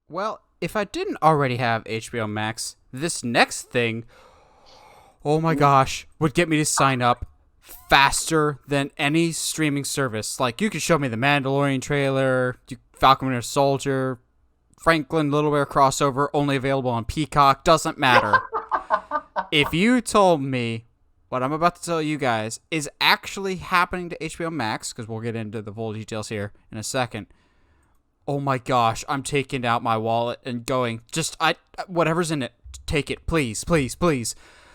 Well, if I didn't already have HBO Max, this next thing, oh my gosh, would get me to sign up faster than any streaming service. Like, you could show me the Mandalorian trailer, Falcon Winter Soldier, Franklin Little Bear crossover, only available on Peacock, doesn't matter. If you told me what I'm about to tell you guys is actually happening to HBO Max, because we'll get into the full details here in a second, oh my gosh, I'm taking out my wallet and going, whatever's in it, take it, please, please, please.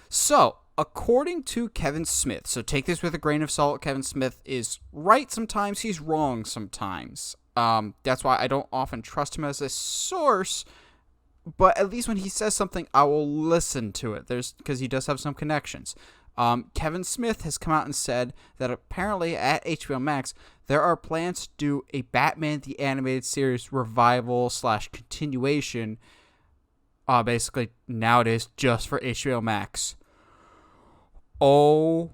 So, according to Kevin Smith, so take this with a grain of salt, Kevin Smith is right sometimes, he's wrong sometimes. That's why I don't often trust him as a source, but at least when he says something, I will listen to it. Because he does have some connections. Kevin Smith has come out and said that apparently at HBO Max, there are plans to do a Batman the Animated Series revival / continuation. Basically, nowadays, just for HBO Max. Oh,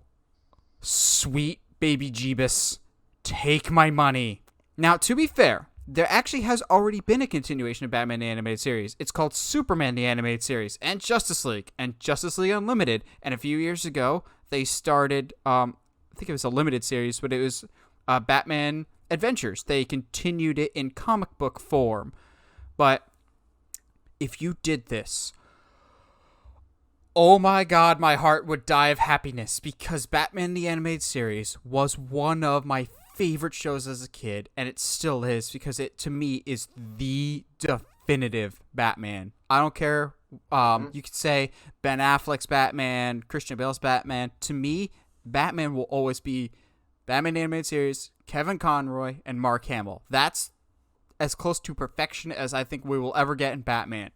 sweet baby Jeebus. Take my money. Now, to be fair, there actually has already been a continuation of Batman the Animated Series. It's called Superman the Animated Series, and Justice League Unlimited. And a few years ago, they started, I think it was a limited series, but it was Batman Adventures. They continued it in comic book form. But if you did this, oh my god, my heart would die of happiness, because Batman the Animated Series was one of my favorite shows as a kid, and it still is, because it, to me, is the definitive Batman. I don't care, you could say Ben Affleck's Batman, Christian Bale's Batman. To me, Batman will always be Batman Animated Series, Kevin Conroy, and Mark Hamill. That's as close to perfection as I think we will ever get in Batman.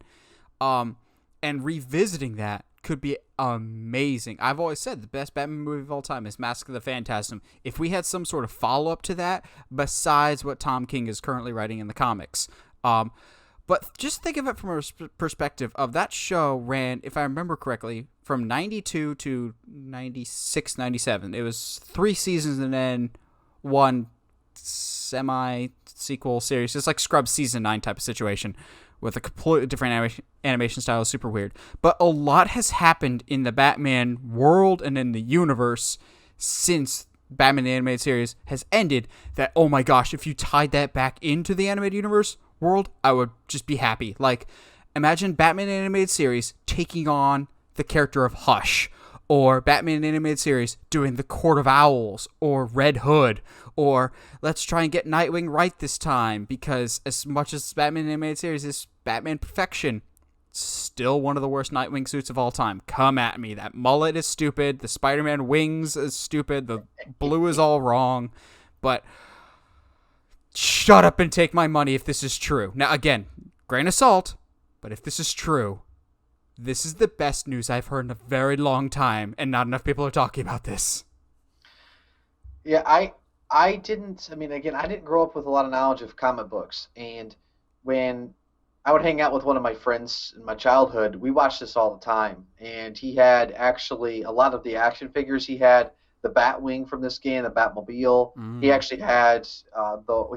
And revisiting that could be amazing. I've always said the best Batman movie of all time is Mask of the Phantasm. If we had some sort of follow-up to that, besides what Tom King is currently writing in the comics. But just think of it from a perspective of that show ran, if I remember correctly, from 92 to 96, 97. It was 3 seasons and then one semi-sequel series. It's like Scrubs Season 9 type of situation with a completely different animation style. Super weird. But a lot has happened in the Batman world and in the universe since Batman the Animated Series has ended that, oh my gosh, if you tied that back into the animated universe world, I would just be happy. Like, imagine Batman the Animated Series taking on the character of Hush, or Batman Animated Series doing the Court of Owls, or Red Hood, or let's try and get Nightwing right this time, because as much as Batman Animated Series is Batman perfection, still one of the worst Nightwing suits of all time. Come at me. That mullet is stupid. The Spider-Man wings is stupid. The blue is all wrong. But shut up and take my money if this is true. Now, again, grain of salt, but if this is true, this is the best news I've heard in a very long time, and not enough people are talking about this. Yeah, I didn't. I mean, again, I didn't grow up with a lot of knowledge of comic books, and when I would hang out with one of my friends in my childhood, we watched this all the time, and he had actually a lot of the action figures. He had the Batwing from this game, the Batmobile. He Mm. actually had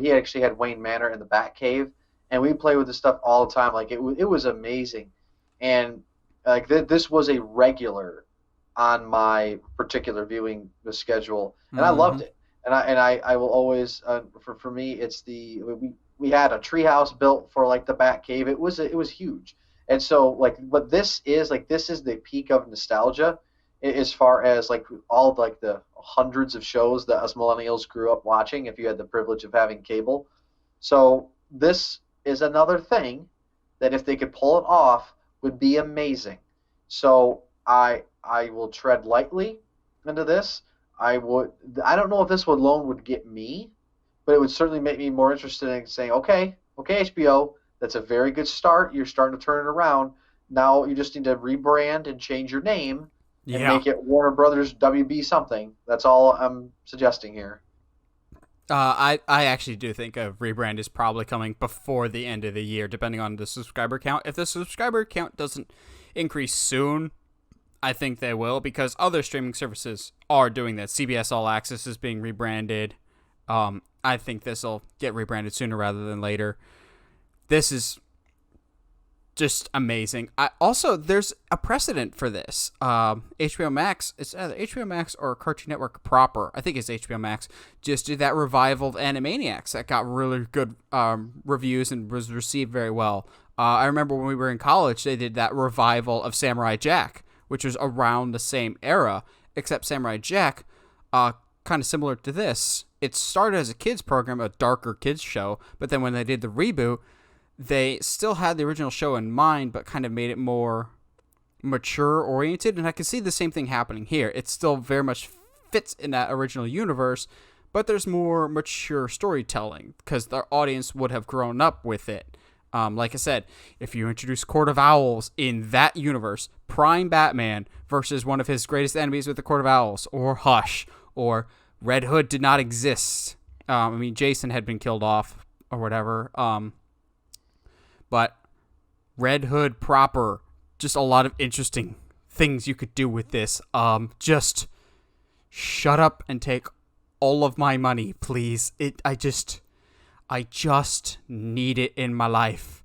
he actually had Wayne Manor in the Batcave, and we play with this stuff all the time. Like it was amazing, and like this was a regular on my particular viewing schedule, and I loved Mm-hmm. it. And I will always for me it's we had a treehouse built for like the Bat Cave. It was huge, and so like what this is the peak of nostalgia as far as like all of, like the hundreds of shows that us millennials grew up watching. If you had the privilege of having cable, so this is another thing that if they could pull it off would be amazing. So I will tread lightly into this. I would. I don't know if this alone would get me, but it would certainly make me more interested in saying, okay, HBO, that's a very good start. You're starting to turn it around. Now you just need to rebrand and change your name and Yeah. make it Warner Brothers WB something. That's all I'm suggesting here. I actually do think a rebrand is probably coming before the end of the year, depending on the subscriber count. If the subscriber count doesn't increase soon, I think they will, because other streaming services are doing that. CBS All Access is being rebranded. I think this will get rebranded sooner rather than later. This is just amazing. There's a precedent for this. HBO Max, it's either HBO Max or Cartoon Network proper. I think it's HBO Max. Just did that revival of Animaniacs that got really good reviews and was received very well. I remember when we were in college, they did that revival of Samurai Jack, which was around the same era, except Samurai Jack, kind of similar to this. It started as a kids program, a darker kids show, but then when they did the reboot, they still had the original show in mind, but kind of made it more mature oriented. And I can see the same thing happening here. It still very much fits in that original universe, but there's more mature storytelling because the audience would have grown up with it. Like I said, if you introduce Court of Owls in that universe, Prime Batman versus one of his greatest enemies with the Court of Owls, or Hush, or Red Hood did not exist. Jason had been killed off or whatever. But Red Hood proper, just a lot of interesting things you could do with this. Just shut up and take all of my money, please. I just need it in my life.